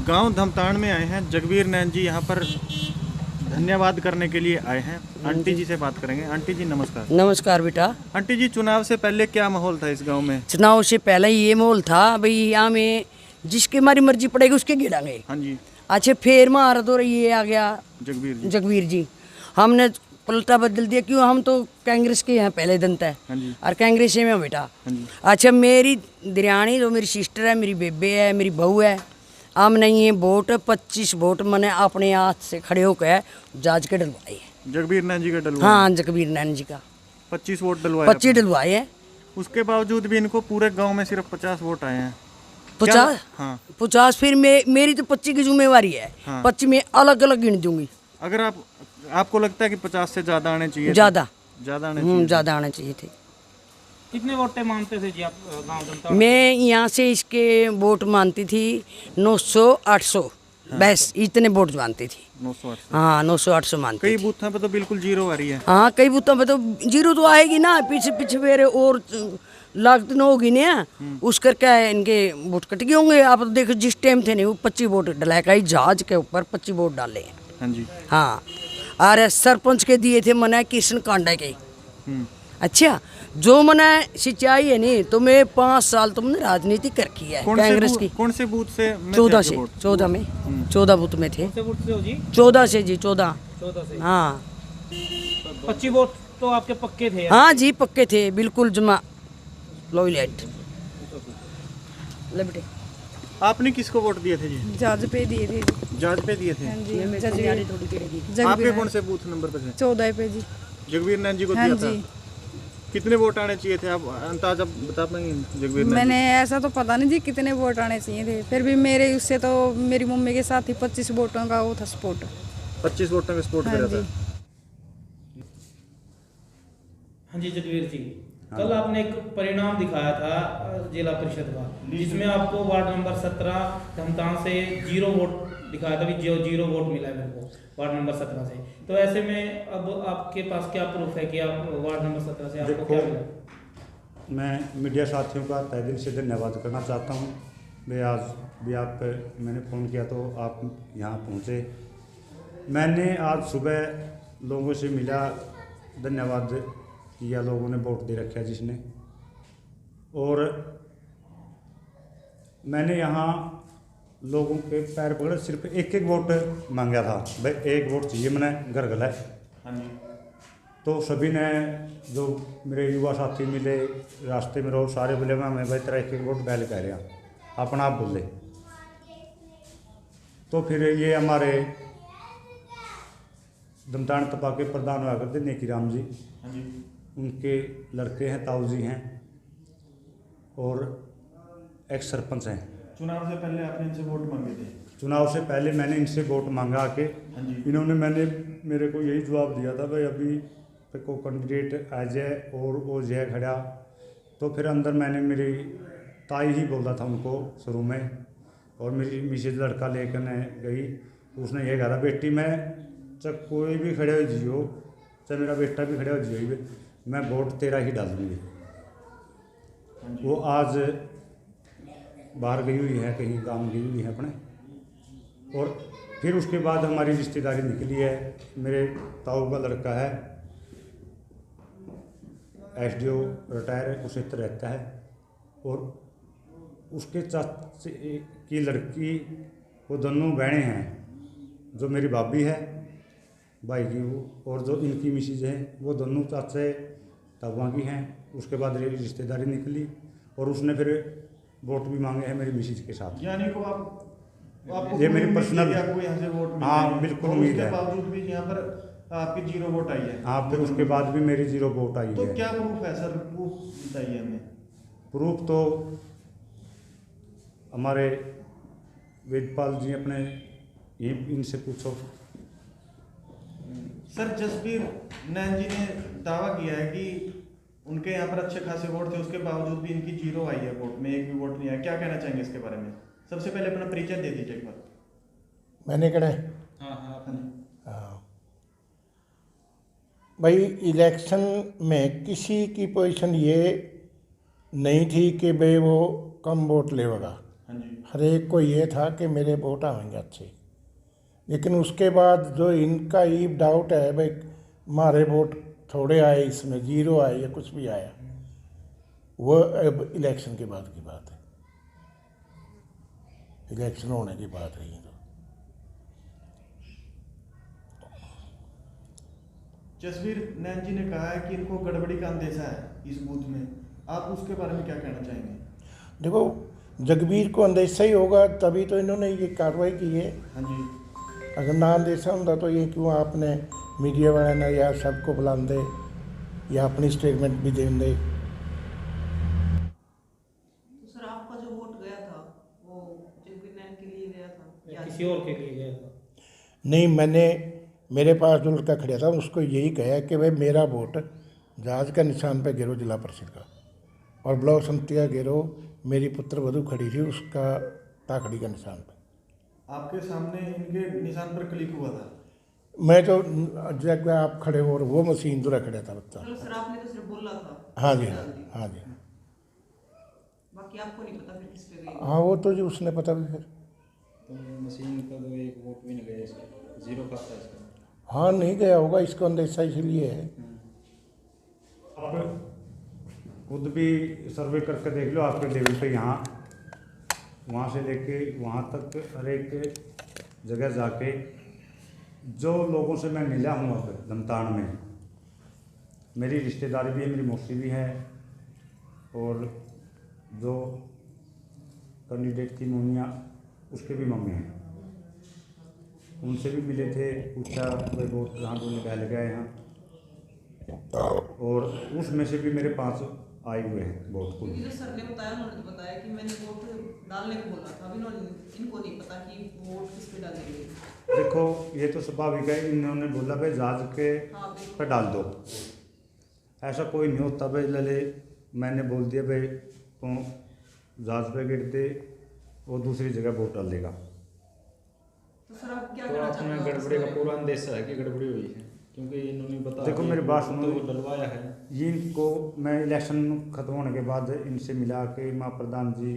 गांव धमतान में आए हैं। जगबीर नैन जी यहाँ पर धन्यवाद करने के लिए आए हैं। आंटी जी से बात करेंगे। आंटी जी नमस्कार। नमस्कार बेटा। आंटी जी, चुनाव से पहले क्या माहौल था इस गांव में? चुनाव से पहले ये माहौल था भाई, यहाँ में जिसकी हमारी मर्जी पड़ेगी उसके गिरांगे। हाँ जी। अच्छा, फिर महारत हो रही है, आ गया जगबीर जी। हमने पलटा बदल दिया, क्यों? हम तो कांग्रेस के हैं पहले दिन तक, हाँ जी। और कांग्रेस में बेटा। हाँ जी। अच्छा, मेरी दिरानी जो मेरी सिस्टर है, मेरी बेबे है, मेरी बहू है, हम नहीं है वोट 25 वोट मैंने अपने हाथ से खड़े होकर जाज के डलवाए हैं। जगबीर नैन जी का डलवाया? हाँ, जगबीर नैन जी का 25 वोट डलवाए। 25 डलवाए हैं। उसके बावजूद भी इनको पूरे गांव में सिर्फ 50 वोट आए हैं। 50? हाँ 50। फिर मेरी तो 25 की जिम्मेवारी है। हाँ। 25 में अलग अलग गिन दूंगी। अगर आपको लगता है कि 50 से ज्यादा आने चाहिए? ज्यादा आने चाहिए। ज्यादा आने चाहिए थे। कितने वोट मानते थे जी आप गांव जनता? मैं यहाँ से इसके वोट मानती थी 900-800। बस इतने वोट मानती थी। 900-800? हाँ, 900-800 मानती कई थी। बूथों पे तो बिल्कुल जीरो आ रही है। हाँ, कई बूथों पे तो जीरो तो आएगी ना। पीछे पीछे मेरे और लागत न होगी ना, उस करके इनके वोट कट गए होंगे। आप देखो जिस टाइम थे नहीं, वो 25 वोट डलाए का जहाज के ऊपर 25 वोट डाले हैं। हाँ जी। हाँ, और सरपंच के दिए थे मना कृष्ण कांडा के। अच्छा, जो मना सिंचाई है नहीं, तो मैं 5 साल तुमने राजनीति कर की है कांग्रेस की। कौन से बूथ से? 14 से 14 में 14 बूथ में थे। 14 से जी, 14 से। हाँ। 25 वोट तो आपके पक्के थे? हाँ जी, पक्के थे बिल्कुल। जमा लॉयलेट ले बेटे। आपने किसको वोट दिए थे जी? जज पे दिए थे जी। जज पे दिए थे? हाँ जी, आपके कौन से बूथ नंबर पे थे? 14 पे जी। जगबीर नैन जी को हाँ दिया था? जी। कितने वोट आने चाहिए थे, आप अंदाजा बता पाएंगे? जगबीर नैन मैंने ऐसा तो पता नहीं जी कितने वोट आने चाहिए थे, फिर भी मेरे उससे तो मेरी मम्मी के साथ ही 25 वोटों का वो था सपोर्ट। 25 वोटों का सपोर्ट हाँ करा जी। था। हाँ जी जगबीर जी, कल आपने एक परिणाम दिखाया था जिला परिषद का, जिसमें आपको वार्ड नंबर 17 धमतान से 0 वोट दिखाया था। भी 0 वोट मिला है मेरे को वार्ड नंबर 17 से। तो ऐसे में अब आपके पास क्या प्रूफ है कि आप वार्ड नंबर 17 से आपको क्या मिला? मैं मीडिया साथियों का तहे दिल से धन्यवाद करना चाहता हूँ। मैं आज भी आप मैंने फ़ोन किया तो आप यहाँ पहुँचे। मैंने आज सुबह लोगों से मिला, धन्यवाद किया, लोगों ने वोट दे रखा जिसने। और मैंने यहाँ लोगों के पैर पकड़े, सिर्फ एक वोट मांगा था। भाई 1 वोट चाहिए मैंने, घर गला है। हाँ जी। तो सभी ने, जो मेरे युवा साथी मिले रास्ते में रहो, सारे बोले मैं भाई तेरा 1 वोट बैल कह रहा, अपना आप बोले। तो फिर ये हमारे धमतान तपा के प्रधान हुआ करते नेकी राम जी। हाँ जी। उनके लड़के हैं, ताऊ जी हैं, और एक सरपंच हैं। चुनाव से पहले आपने इनसे वोट मांगे थे? चुनाव से पहले मैंने इनसे वोट मांगा के। हाँ जी। इन्होंने मेरे को यही जवाब दिया था भाई अभी को कैंडिडेट आ जाए और वो जय खड़ा। तो फिर अंदर मैंने मेरी ताई ही बोला था उनको शुरू में, और मेरी मिसेज लड़का लेकर गई। उसने ये कहा था बेटी मैं चाहे कोई भी खड़े हो जियो, चाहे मेरा बेटा भी खड़े हो जियो, मैं वोट तेरा ही डालूंगी। वो आज बाहर गई हुई है, कहीं काम गई हुई है अपने। और फिर उसके बाद हमारी रिश्तेदारी निकली है। मेरे ताऊ का लड़का है, एसडीओ रिटायर उस क्षेत्र रहता है, और उसके चाचे की लड़की, वो दोनों बहनें हैं। जो मेरी भाभी है भाई की, वो और जो इनकी मिसेज है, वो दोनों चाचे तवा की हैं। उसके बाद रिश्तेदारी निकली, और उसने फिर वोट भी मांगे हैं मेरी मिसेज के साथ। यानी को आपको ये मेरी पर्सनल, आपको यहाँ से वोट मिला? हाँ बिल्कुल उम्मीद है। उसके बावजूद भी यहाँ पर आपकी 0 वोट आई है? हाँ, फिर उसके बाद भी मेरी 0 वोट आई तो है। क्या प्रूफ है सर? प्रूफ बताइए हमें। प्रूफ तो हमारे वेदपाल जी अपने, इनसे पूछो। सर, जसबीर नैन जी ने दावा किया है कि उनके यहाँ पर अच्छे खासे वोट थे, उसके बावजूद भी इनकी 0 आई है वोट में, 1 भी वोट नहीं आया। क्या कहना चाहेंगे इसके बारे में? सबसे पहले अपना परिचय दे दीजिए एक बार। मैंने कहा हाँ हाँ भाई, इलेक्शन में किसी की पोजीशन ये नहीं थी कि भाई वो कम वोट लेगा। हाँ जी। हर एक को ये था कि मेरे वोट आएंगे अच्छे, लेकिन उसके बाद जो इनका ये डाउट है भाई हमारे वोट थोड़े आए, इसमें 0 आए या कुछ भी आया, वो अब इलेक्शन के बाद की बात है, इलेक्शन होने की बात है ये तो। जसवीर नैन जी ने कहा है कि इनको गड़बड़ी का अंदेशा है इस बूथ में, आप उसके बारे में क्या कहना चाहेंगे? देखो, जगबीर को अंदेशा ही होगा तभी तो इन्होंने ये कार्रवाई की है। हाँ जी। अगर ना अंदेशा होता तो ये क्यों आपने मीडिया वाले ने या सबको बुलाते या अपनी स्टेटमेंट भी देंगे। तो सर आपका जो वोट गया था वो जगबीर नैन के लिए गया था या किसी और के लिए गया था? नहीं, मैंने मेरे पास जो लड़का खड़ा था उसको यही कहा कि भाई मेरा वोट जहाज का निशान पे गिरो जिला परिषद का, और ब्लॉक समिति का गिरो मेरी पुत्र वधु खड़ी थी उसका ताकड़ी का निशान पे। आपके सामने इनके निशान पर क्लिक हुआ था? मैं तो जब आप खड़े हो वो मशीन दूरा खड़ा था बच्चा। चलो सर आपने तो सिर्फ बोला था। हाँ जी, हाँ जी। बाकी आपको नहीं पता फिर किस पे गई? हाँ, वो तो जो उसने पता भी फिर। तो मशीन का तो एक वोट भी नहीं गया इसका, 0 खाता है इसका। हाँ, नहीं गया होगा, इसको अंदेशा इसलिए है। आप खुद भी सर्वे करके देख लो आपके लेवल पे, यहाँ वहाँ से लेके वहाँ तक हर एक जगह जाके जो लोगों से मैं मिला हूँ अब धमतान में, मेरी रिश्तेदारी भी है, मेरी मौसी भी है, और जो कैंडिडेट थी मोनिया उसके भी मम्मी हैं, उनसे भी मिले थे, पूछा वे वोट कहाँ दोनों पहले गए हैं, और उसमें से भी मेरे पास आए हुए हैं वोट को। जो सर ने बताया उन्होंने तो बताया कि मैंने वोट डालने को बोला था, अभी इनको नहीं पता कि वोट किस पे डालेंगे। देखो, ये तो स्वाभाविक है, इन्होंने बोला भाई जहाज के हाँ पे डाल दो, ऐसा कोई नहीं होता भाई लले मैंने बोल दिया भाई तो जहाज पे गिरते वो दूसरी जगह वोट डाल देगा। तो सर आप क्या तो कहना आपने चाहते हो? गड़बड़ी का पूरा अंदेशा है कि गड़बड़ी हुई है, क्योंकि इन्होंने बताया देखो कि मेरी बात वोट सुनो, तो डलवाया है। ये इनको मैं इलेक्शन खत्म होने के बाद इनसे मिला के माँ प्रधान जी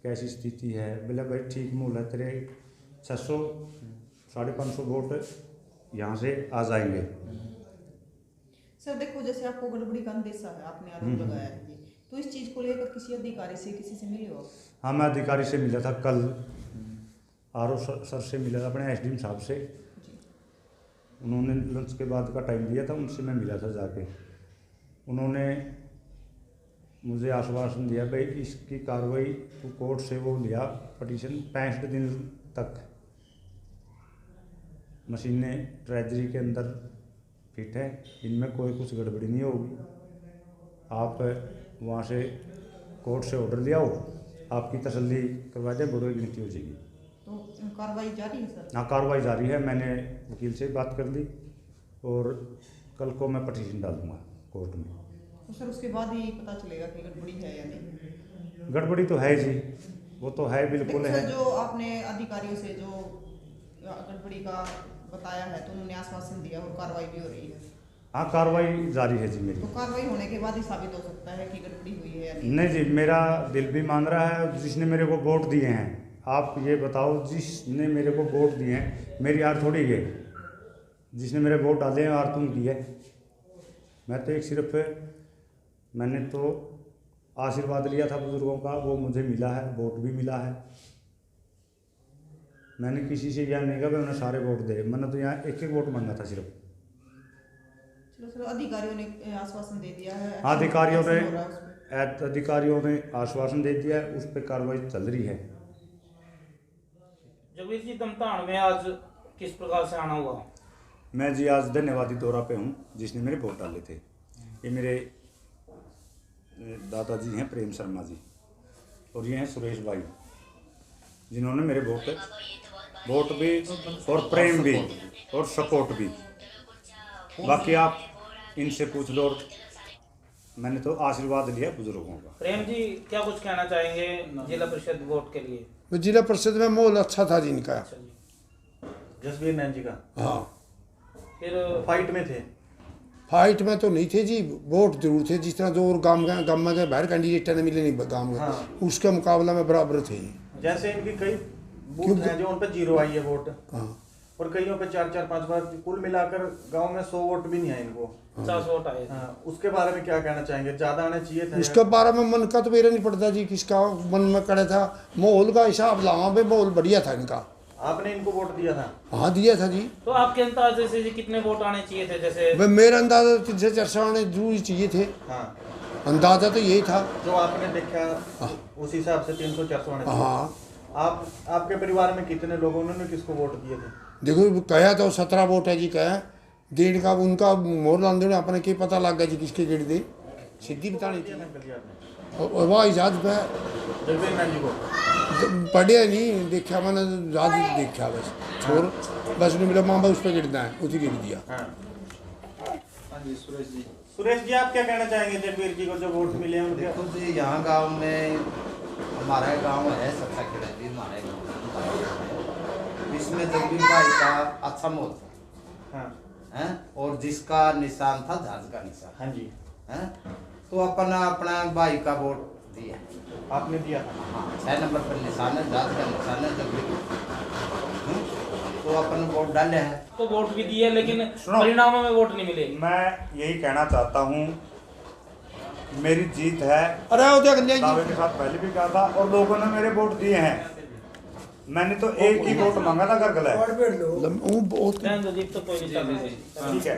कैसी स्थिति है, बोला भाई ठीक मूल है, तेरे 600 550 वोट यहाँ से आ जाएंगे। सर देखो, जैसे आपको गड़बड़ी का अंदेशा है, आपने आरोप लगाया है ये, तो इस चीज को लेकर किसी अधिकारी से किसी से मिले हो? हाँ, मैं अधिकारी से मिला था कल, आर सर से मिला था, अपने एसडीएम साहब से, उन्होंने लंच के बाद का टाइम दिया था, उनसे मैं मिला था जाके, उन्होंने मुझे आश्वासन दिया भाई इसकी कार्रवाई तो कोर्ट से वो लिया पटिशन 65 दिन तक मशीनें ट्रेजरी के अंदर फिट है, इनमें कोई कुछ गड़बड़ी नहीं होगी, आप वहाँ से कोर्ट से ऑर्डर ले आओ, आपकी तसल्ली करवा दे, बड़ी गिनती हो जाएगी। तो कार्रवाई जारी है सर? हाँ, कार्रवाई जारी है, मैंने वकील से बात कर ली और कल को मैं पटिशन डाल दूँगा कोर्ट में। तो सर उसके बाद ही पता चलेगा कि गड़बड़ी है या नहीं? गड़बड़ी तो है जी, वो तो है, बिल्कुल देखो है। सर, जो आपने अधिकारियों से जो गड़बड़ी का बताया है तो उन्होंने आश्वासन दिया और कार्रवाई भी हो रही है। हाँ, कार्रवाई जारी है जी मेरी। तो कार्रवाई होने के बाद ही साबित हो सकता है कि गड़बड़ी हुई है या नहीं? नहीं जी, मेरा दिल भी मान रहा है, जिसने मेरे को वोट दिए हैं, आप ये बताओ जिसने मेरे को वोट दिए हैं, मेरी हार थोड़ी है, जिसने मेरे वोट डाले हैं हार तुम की है। मैं तो एक सिर्फ मैंने तो आशीर्वाद लिया था बुजुर्गों का, वो मुझे मिला है, वोट भी मिला है। मैंने किसी से यह नहीं कहा भाई उन्हें सारे वोट दे, मैंने तो यहाँ एक एक वोट मांगा था सिर्फ। चलो सर, अधिकारियों ने आश्वासन दे दिया है? अधिकारियों एक्शन हो रहा है उस पे? अधिकारियों ने आश्वासन दे दिया है, उस पर कार्रवाई चल रही है। जगबीर जी, धमतान में आज किस प्रकार से आना हुआ? मैं जी आज धन्यवादी दौरा पे हूँ, जिसने मेरे वोट डाले थे। ये मेरे दादाजी हैं प्रेम शर्मा जी, और ये हैं सुरेश भाई, जिन्होंने मेरे वोट भी और प्रेम भी और सपोर्ट भी। बाकी आप इनसे पूछ लो, मैंने तो आशीर्वाद लिया बुजुर्गों का। प्रेम जी, क्या कुछ कहना चाहेंगे जिला परिषद वोट के लिए? वो जिला परिषद में माहौल अच्छा था जिनका। अच्छा जी। जसवीर नैन जी का हाँ, फिर फाइट में थे? फाइट में तो नहीं थे जी, वोट जरूर थे, जिस तरह जो और गाँव में बाहर कैंडिडेट ने मिले नहीं गाँव में, उसके मुकाबला में बराबर थे। जैसे इनकी कई बूथ हैं जो उन पे 0 आई है वोट, हाँ और कईयों पे 4-4, 5 कुल मिलाकर गांव में 100 वोट भी नहीं आए इनको। 50 वोट आए। हाँ, उसके बारे में क्या कहना चाहेंगे? ज्यादा आने चाहिए थे? उसके बारे में मन का तो मेरा नहीं पड़ता जी, किसका मन में करे था। माहौल का हिसाब लावा पे माहौल बढ़िया था इनका। आपने इनको वोट दिया था? हाँ दिया था जी। तो आपके अंदाजे से जी कितने वोट आने चाहिए थे? जैसे भाई मेरा अंदाजा 300-400 आने जरूर चाहिए थे। हाँ, अंदाजा तो यही था। जो आपने देखा उस हिसाब से 300-400 आने चाहिए। हाँ आपके परिवार में कितने लोगों ने किसको वोट दिए थे? देखो कहा तो 17 वोट है जी, कहा देन का उनका मोर लाने देने अपने के पता लग गया जी किसके गिर दे, सीधी बतानी थी। और वह इजाज पे जगवीर मैन जी को पढ़िया नहीं देखा, मैंने याद देखा बस छोर बस उन्हें मेरा मामा उस पर गिरना है, उसी गिर दिया। हाँ। हाँ जी सुरेश जी। सुरेश जी, आप क्या कहना चाहेंगे जगवीर जी को जो वोट मिले हैं उनके? देखो जी, यहाँ गांव में हमारा गांव है सबसे खेड़ा जी, हमारे गाँव इसमें जगवीर भाई का अच्छा मोल था। हाँ हैं, और जिसका निशान था झांझ का निशान। हाँ जी। हैं, तो अपना अपना भाई का वोट दिया। आपने दिया था? हाँ, 6 नंबर पर निशान है, झांझ का निशान है जगवीर। तो अपन वोट डाले हैं। तो वोट भी दिए लेकिन परिणामों में वोट नहीं मिले। मैं यही कहना चाहता हूँ, मेरी जीत है, अरे वो देख लिया दावे जी। के साथ पहले भी कहा था, और लोगों ने मेरे वोट दिए हैं। मैंने तो एक ही वोट मांगा था घर गला, वो बहुत रहने दो जी, तो कोई नहीं चल रही। ठीक है,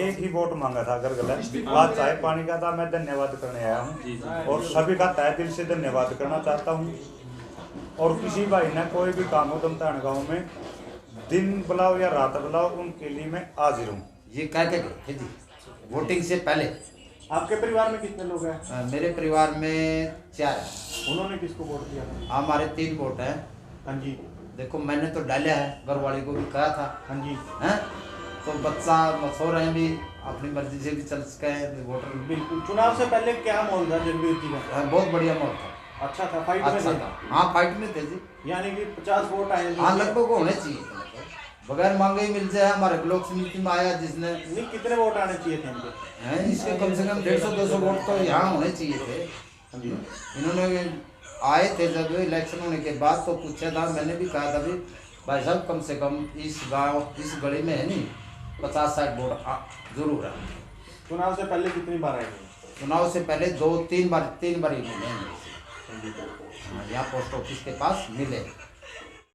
एक ही वोट मांगा था घर गला। बात चाय पानी का था, मैं धन्यवाद करने आया हूँ और सभी का तहे दिल से धन्यवाद करना चाहता हूँ। और किसी भाई ने कोई भी काम हो दमतान गाँव में, दिन बुलाओ या रात बुलाओ, उनके लिए मैं हाजिर हूँ। ये कह के गए थे जी वोटिंग से पहले। आपके परिवार में कितने लोग हैं? मेरे परिवार में 4 हैं। उन्होंने किसको वोट दिया था? हमारे 3 वोट हैं। हाँ जी। देखो मैंने तो डाला है, घर वाले को भी कहा था। हाँ जी। हैं, तो बच्चा मशहूर है भी, अपनी मर्जी से भी चल सके हैं वोटर। बिल्कुल। चुनाव से पहले क्या माहौल था जगवीर जी का? बहुत बढ़िया माहौल था। अच्छा था? फाइट में अच्छा थे? था, हाँ फाइट में थे जी। यानी कि 50 वोट आए? हाँ लगभग होने चाहिए, बगैर मांगे ही मिल जाए। हमारे ब्लॉक समिति में आया जिसने, नहीं, कितने वोट आने चाहिए थे इनके? हैं, इसके कम से कम 150-200 वोट तो यहाँ होने चाहिए थे। हाँ जी। इन्होंने आए थे जब इलेक्शन होने के बाद तो पूछा था, मैंने भी कहा था भाई साहब कम से कम इस गांव इस गली में है नहीं 50-60 वोट जरूर है। चुनाव से पहले कितनी बार आए? चुनाव से पहले 2-3 बार ही मिले हैं। यहाँ पोस्ट ऑफिस के पास मिले।